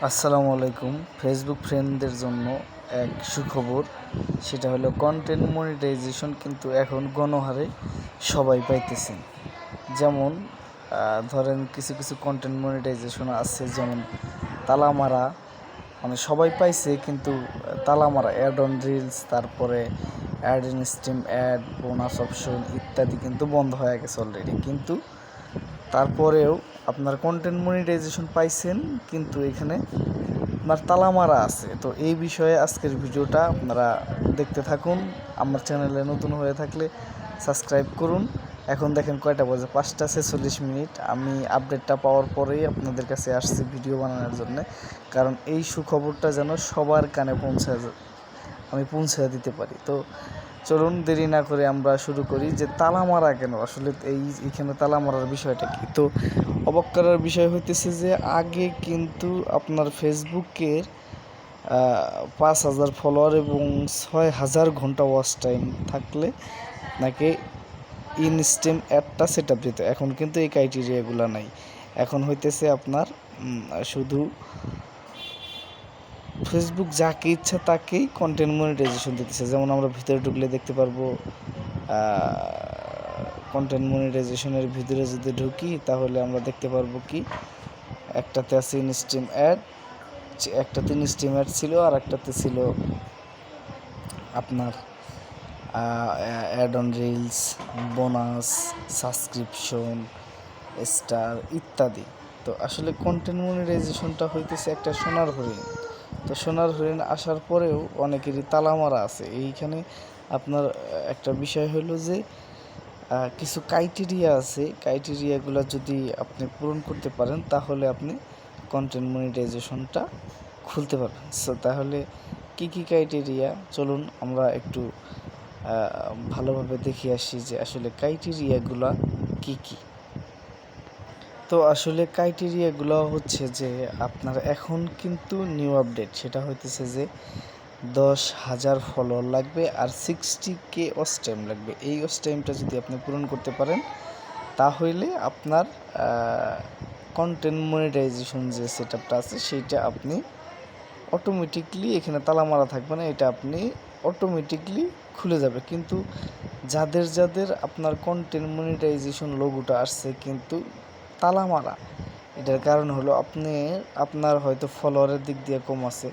আসসালামু আলাইকুম। ফেসবুক ফ্রেন্ডদের জন্য এক সুখবর, সেটা হলো কন্টেন্ট মনিটাইজেশন কিন্তু এখন গণহারে সবাই পাইতেছেন। যেমন ধরেন কিছু কিছু কন্টেন্ট মনিটাইজেশন আছে, যেমন তালামারা, মানে সবাই পাইছে কিন্তু তালামারা অ্যাড অন রিলস, তারপরে ad in stream ad, bonus option ইত্যাদি কিন্তু বন্ধ হয়ে গেছে অলরেডি। কিন্তু তারপরেও আপনার কন্টেন্ট মনিটাইজেশন পাইছেন, কিন্তু এখানে আপনার তালা মারা আছে। তো এই বিষয়ে আজকের ভিডিওটা আপনারা দেখতে থাকুন। আমার চ্যানেলে নতুন হয়ে থাকলে সাবস্ক্রাইব করুন। এখন দেখেন কয়টা বাজে, 5:46। আমি আপডেটটা পাওয়ার পরেই আপনাদের কাছে আসছি ভিডিও বানানোর জন্য, কারণ এই সুখবরটা যেন সবার কানে আমি পৌঁছে দিতে পারি। তো চলুন দেরি না করে আমরা শুরু করি যে তালা মারা কেন, আসলে এইখানে তালা মারার বিষয়টা কি। তো অবাক করার বিষয় হইতেছে যে আগে কিন্তু আপনার ফেসবুকের 5,000 ফলোয়ার এবং 6,000 ঘন্টা ওয়াচ টাইম থাকলে নাকি ইনস্ট্রিম অ্যাডটা সেট আপ দিত। এখন কিন্তু এই ক্রাইটেরিয়াগুলো নাই। এখন হইতেছে আপনার শুধু ফেসবুক যাকে ইচ্ছা তাকেই কন্টেন্ট মনিটাইজেশন দিতেছে। যেমন আমরা ভিতরে ঢুকলে দেখতে পারবো, কন্টেন্ট মনিটাইজেশনের ভিতরে যদি ঢুকি তাহলে আমরা দেখতে পারবো কি, একটাতে আছে ইনস্ট্রিম অ্যাড, একটাতে ইনস্ট্রিম অ্যাড ছিল, আর একটাতে ছিল আপনার ad on reels, bonus, subscription, star ইত্যাদি। তো আসলে কন্টেন্ট মনিটাইজেশনটা হইতেছে একটা সোনার হরিণ। তো সোনার হরিণ আসার পরেও অনেকেরই তালামারা আছে। এইখানে আপনার একটা বিষয় হলো যে কিছু ক্রাইটেরিয়া আছে, ক্রাইটেরিয়াগুলো যদি আপনি পূরণ করতে পারেন তাহলে আপনি কন্টেন্ট মনিটাইজেশনটা খুলতে পারবেন। সো তাহলে কী কী ক্রাইটেরিয়া, চলুন আমরা একটু ভালোভাবে দেখে আসি যে আসলে ক্রাইটেরিয়াগুলো কী কী। তো আসলে ক্রাইটেরিয়াগুলো হচ্ছে যে আপনার এখন কিন্তু নিউ আপডেট, সেটা হইতেছে যে 10,000 ফলোয়ার লাগবে আর 60K ওয়াচ টাইম লাগবে। এই ওয়াচ টাইমটা যদি আপনি পূরণ করতে পারেন তাহলে আপনার কন্টেন্ট মনিটাইজেশন যে সেট আপটা আছে সেইটা আপনি অটোমেটিকলি, এখানে তালা মারা থাকবে না, এটা আপনি অটোমেটিকলি খুলে যাবে। কিন্তু যাদের যাদের আপনার কন্টেন্ট মনিটাইজেশন লোগোটা আসছে কিন্তু তালা মারা, এটার কারণ হলো আপনার হয়তো ফলোয়ারের দিক দিয়ে কম আছে,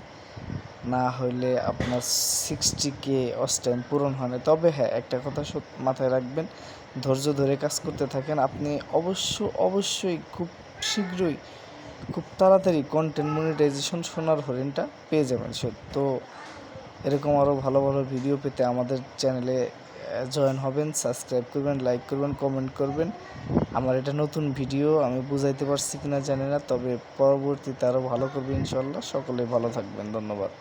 না হইলে আপনার 60K ওয়াচ টাইম পূরণ হয় না। তবে হ্যাঁ, একটা কথা মাথায় রাখবেন, ধৈর্য ধরে কাজ করতে থাকেন, আপনি অবশ্যই খুব শীঘ্রই, খুব তাড়াতাড়ি কন্টেন্ট মনিটাইজেশন সোনার হরিণটা পেয়ে যাবেন। তো এরকম আরও ভালো ভালো ভিডিও পেতে আমাদের চ্যানেলে জয়েন হবেন, সাবস্ক্রাইব করবেন, লাইক করবেন, কমেন্ট করবেন। আমার এটা নতুন ভিডিও, আমি বুঝাইতে পারছি কিনা জানি না, তবে পরবর্তীতে আরও ভালো করবে ইনশাল্লাহ। সকলেই ভালো থাকবেন, ধন্যবাদ।